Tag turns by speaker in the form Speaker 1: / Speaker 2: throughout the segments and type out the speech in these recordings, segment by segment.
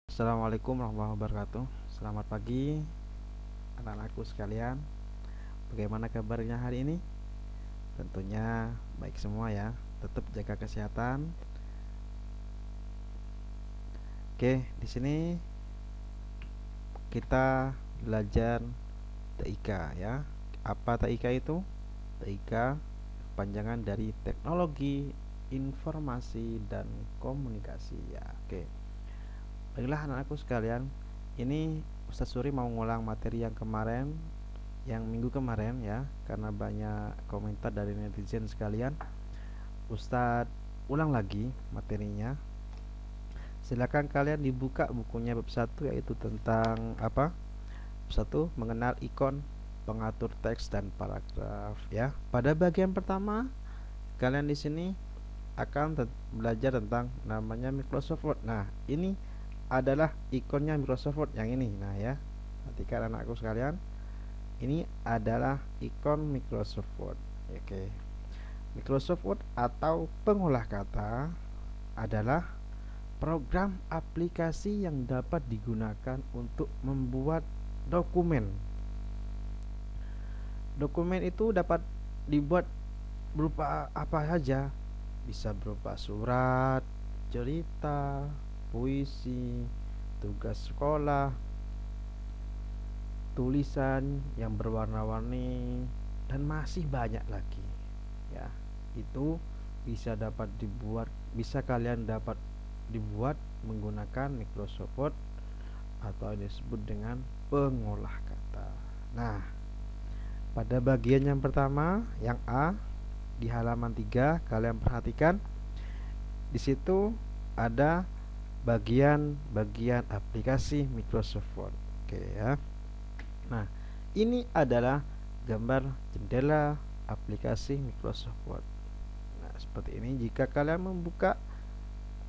Speaker 1: Assalamualaikum warahmatullahi wabarakatuh. Selamat pagi anak-anakku sekalian. Bagaimana kabarnya hari ini? Tentunya baik semua ya. Tetap jaga kesehatan. Oke, di sini kita belajar TIK ya. Apa TIK itu? TIK kepanjangan dari Teknologi Informasi dan Komunikasi ya. Oke. Baiklah anak-anakku sekalian, ini Ustadz Suri mau ngulang materi yang kemarin, yang minggu kemarin ya, karena banyak komentar dari netizen sekalian. Ustadz ulang lagi materinya. Silakan kalian dibuka bukunya bab 1, yaitu tentang apa? Bab 1, mengenal ikon, pengatur teks dan paragraf ya. Pada bagian pertama, kalian di sini akan belajar tentang namanya Microsoft Word. Nah, ini adalah ikonnya Microsoft Word yang ini. Nah ya, perhatikan anakku sekalian, ini adalah ikon Microsoft Word. Oke, Microsoft Word atau pengolah kata adalah program aplikasi yang dapat digunakan untuk membuat dokumen. Dokumen itu dapat dibuat berupa apa saja, bisa berupa surat, cerita, puisi, tugas sekolah, tulisan yang berwarna-warni, dan masih banyak lagi ya. Itu bisa kalian dapat dibuat menggunakan Microsoft Word atau disebut dengan pengolah kata. Nah, pada bagian yang pertama, yang A, di halaman 3, kalian perhatikan di situ ada bagian-bagian aplikasi Microsoft Word. Oke ya. Nah, ini adalah gambar jendela aplikasi Microsoft Word. Nah, seperti ini. Jika kalian membuka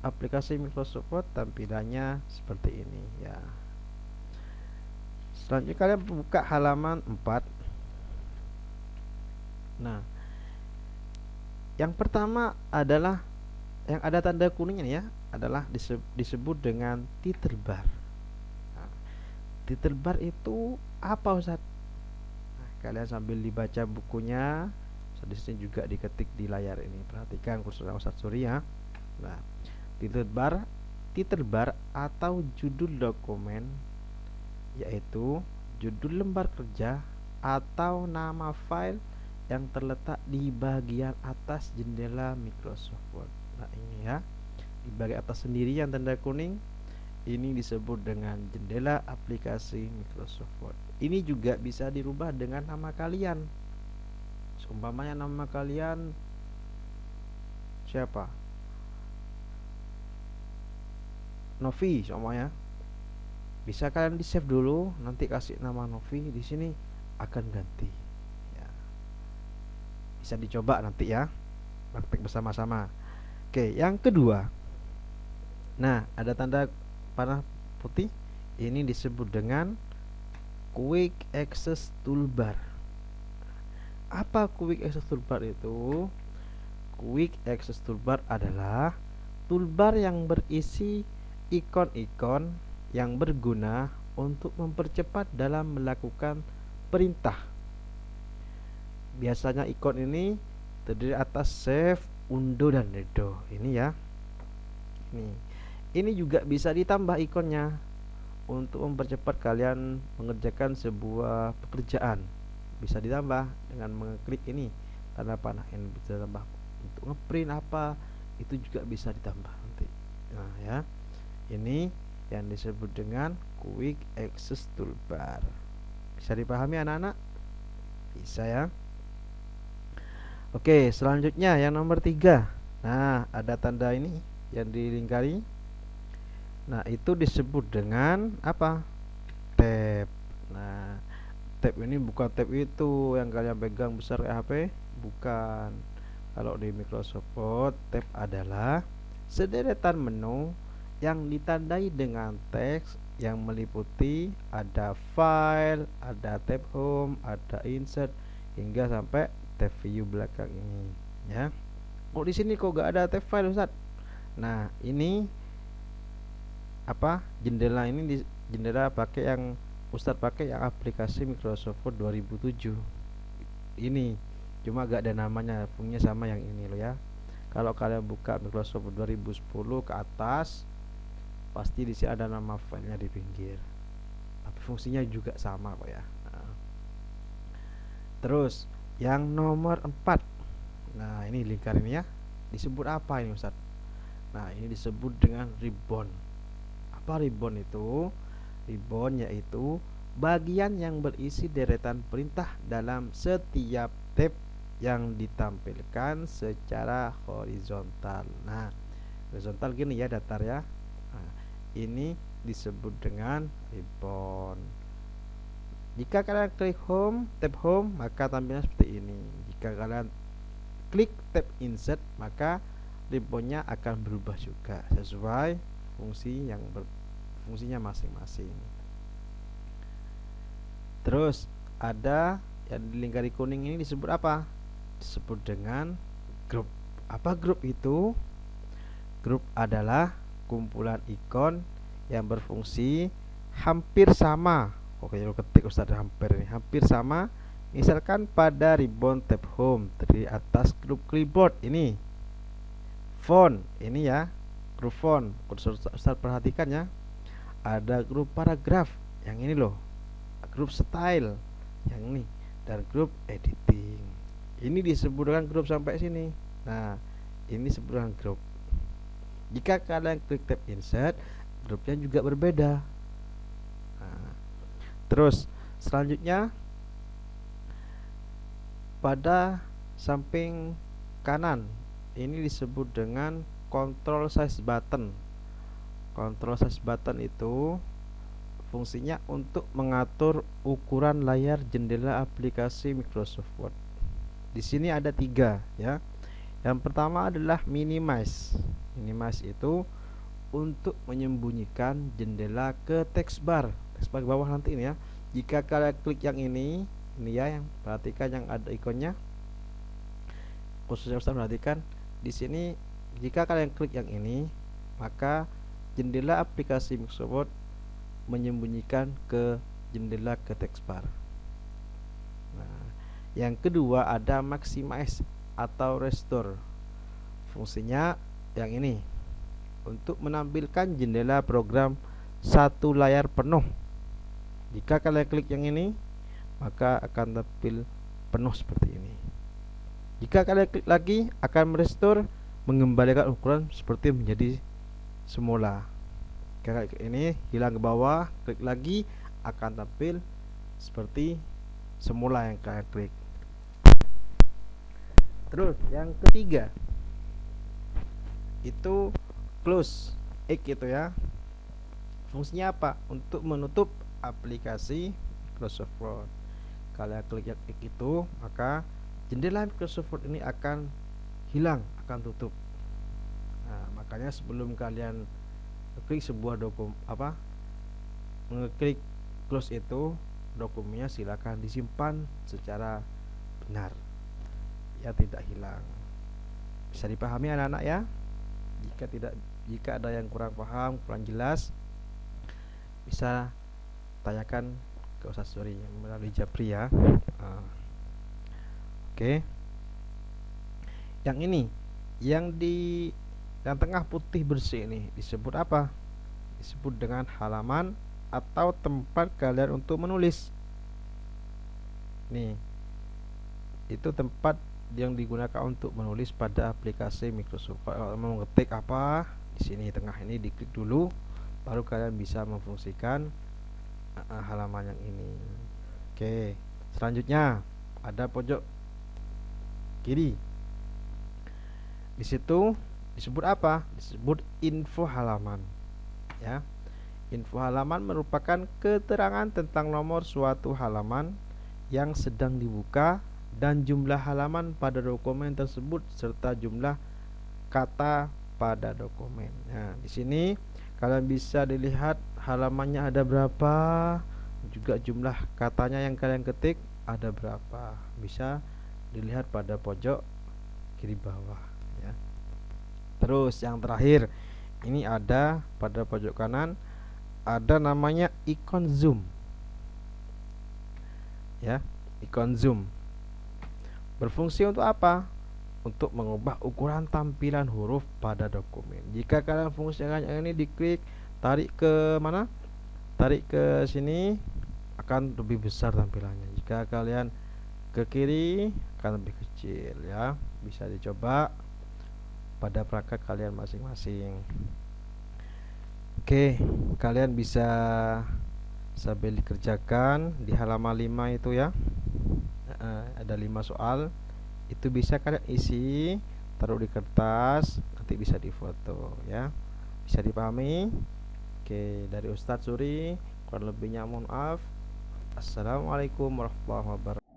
Speaker 1: aplikasi Microsoft Word, tampilannya seperti ini ya. Selanjutnya kalian buka halaman 4. Nah, yang pertama adalah yang ada tanda kuningnya ya, adalah disebut dengan title bar. Nah, title bar itu apa Ustaz? Nah, kalian sambil dibaca bukunya, di sini juga diketik di layar ini. Perhatikan khususnya Ustaz Suri ya. Nah, title bar atau judul dokumen, yaitu judul lembar kerja atau nama file yang terletak di bagian atas jendela Microsoft Word. Nah, ini ya, di bagian atas sendiri yang tanda kuning, ini disebut dengan jendela aplikasi Microsoft Word. Ini juga bisa dirubah dengan nama kalian. Seumpamanya nama kalian siapa? Novi semuanya. Bisa kalian di save dulu, nanti kasih nama Novi, di sini akan ganti. Ya. Bisa dicoba nanti ya, praktek bersama-sama. Oke, yang kedua. Nah, ada tanda panah putih. Ini disebut dengan Quick Access Toolbar. Apa Quick Access Toolbar itu? Quick Access Toolbar adalah toolbar yang berisi ikon-ikon yang berguna untuk mempercepat dalam melakukan perintah. Biasanya ikon ini terdiri atas save, undo, dan redo. Ini ya. Ini juga bisa ditambah ikonnya untuk mempercepat kalian mengerjakan sebuah pekerjaan. Bisa ditambah dengan mengklik ini tanda panah ini, bisa ditambah untuk ngeprint apa, itu juga bisa ditambah nanti. Nah ya, ini yang disebut dengan Quick Access Toolbar. Bisa dipahami anak-anak? Bisa ya. Oke, selanjutnya yang nomor 3. Nah, ada tanda ini yang dilingkari. Nah, itu disebut dengan apa? Tab. Nah, tab ini bukan tab itu yang kalian pegang besar kayak HP, bukan. Kalau di Microsoft Word, tab adalah sederetan menu yang ditandai dengan teks yang meliputi ada file, ada tab home, ada insert, hingga sampai tab view belakang ini ya. Oh, di sini kok gak ada tab file Ustaz? Nah, ini apa? Jendela ini jendela pakai yang Ustaz pakai yang aplikasi Microsoft Word 2007. Ini cuma gak ada namanya, fungsinya sama yang ini loh ya. Kalau kalian buka Microsoft Word 2010 ke atas, pasti di sini ada nama filenya di pinggir. Tapi fungsinya juga sama kok ya. Nah, terus yang nomor 4. Nah, ini lingkar ini ya. Disebut apa ini Ustaz? Nah, ini disebut dengan ribbon. Apa ribbon itu? Ribbon yaitu bagian yang berisi deretan perintah dalam setiap tab yang ditampilkan secara horizontal. Nah, horizontal gini ya, datar ya. Nah, ini disebut dengan ribbon. Jika kalian klik home, tab home, maka tampilan seperti ini. Jika kalian klik tab insert, maka ribbonnya akan berubah juga sesuai fungsinya masing-masing. Terus ada yang dilingkari kuning ini disebut apa? Disebut dengan grup. Apa grup itu? Grup adalah kumpulan ikon yang berfungsi hampir sama. Oke, ketik Ustaz hampir ini. Hampir sama. Misalkan pada ribbon tab home terdiri atas grup clipboard ini. Font ini ya, grup font. Ustaz perhatikan ya. Ada grup paragraf yang ini loh. Grup style yang ini dan grup editing. Ini disebut dengan grup sampai sini. Nah, ini disebut dengan grup. Jika kalian klik tab insert, grupnya juga berbeda. Nah, terus selanjutnya pada samping kanan ini disebut dengan control size button. Control size button itu fungsinya untuk mengatur ukuran layar jendela aplikasi Microsoft Word. Di sini ada 3 ya. Yang pertama adalah minimize. Minimize itu untuk menyembunyikan jendela ke text bar. Text bar bawah nanti ini ya. Jika kalian klik yang ini ya, yang perhatikan yang ada ikonnya. Khususnya Ustaz perhatikan di sini, jika kalian klik yang ini, maka jendela aplikasi Microsoft Word menyembunyikan ke jendela ke text bar. Nah, yang kedua ada maximize atau restore. Fungsinya yang ini untuk menampilkan jendela program satu layar penuh. Jika kalian klik yang ini, maka akan tampil penuh seperti ini. Jika kalian klik lagi, akan merestore, mengembalikan ukuran seperti menjadi semula. Jika klik ini hilang ke bawah, klik lagi, akan tampil seperti semula yang kalian klik. Terus yang ketiga itu close X itu ya. Fungsinya apa? Untuk menutup aplikasi Microsoft Word. Kalian klik yang X itu, maka jendela Microsoft Word ini akan hilang, akan tutup. Nah, makanya sebelum kalian klik sebuah mengeklik close itu, dokumennya silakan disimpan secara benar ya, tidak hilang. Bisa dipahami anak-anak ya. Jika ada yang kurang paham, kurang jelas, bisa tanyakan ke Ustaz Suri melalui Japri ya. Oke. Yang ini, yang tengah putih bersih ini disebut apa? Disebut dengan halaman atau tempat kalian untuk menulis. Nih, itu tempat yang digunakan untuk menulis pada aplikasi Microsoft. Kalau mau ngetik apa, di sini tengah ini diklik dulu, baru kalian bisa memfungsikan halaman yang ini. Oke, selanjutnya ada pojok kiri. Di situ disebut apa? Disebut info halaman. Ya. Info halaman merupakan keterangan tentang nomor suatu halaman yang sedang dibuka dan jumlah halaman pada dokumen tersebut serta jumlah kata pada dokumen. Nah, di sini kalian bisa dilihat halamannya ada berapa, juga jumlah katanya yang kalian ketik ada berapa, bisa dilihat pada pojok kiri bawah ya. Terus yang terakhir, ini ada pada pojok kanan ada namanya ikon zoom ya. Ikon zoom berfungsi untuk apa? Untuk mengubah ukuran tampilan huruf pada dokumen. Jika kalian fungsikan yang ini, diklik, tarik ke mana? Tarik ke sini, akan lebih besar tampilannya. Jika kalian ke kiri, akan lebih kecil ya. Bisa dicoba pada praktek kalian masing-masing. Oke, kalian bisa sambil dikerjakan di halaman 5 itu ya. Ada 5 soal. Itu bisa kalian isi, taruh di kertas, nanti bisa difoto ya. Bisa dipahami? Oke, dari Ustadz Suri, kurang lebihnya mohon maaf. Assalamualaikum warahmatullahi wabarakatuh.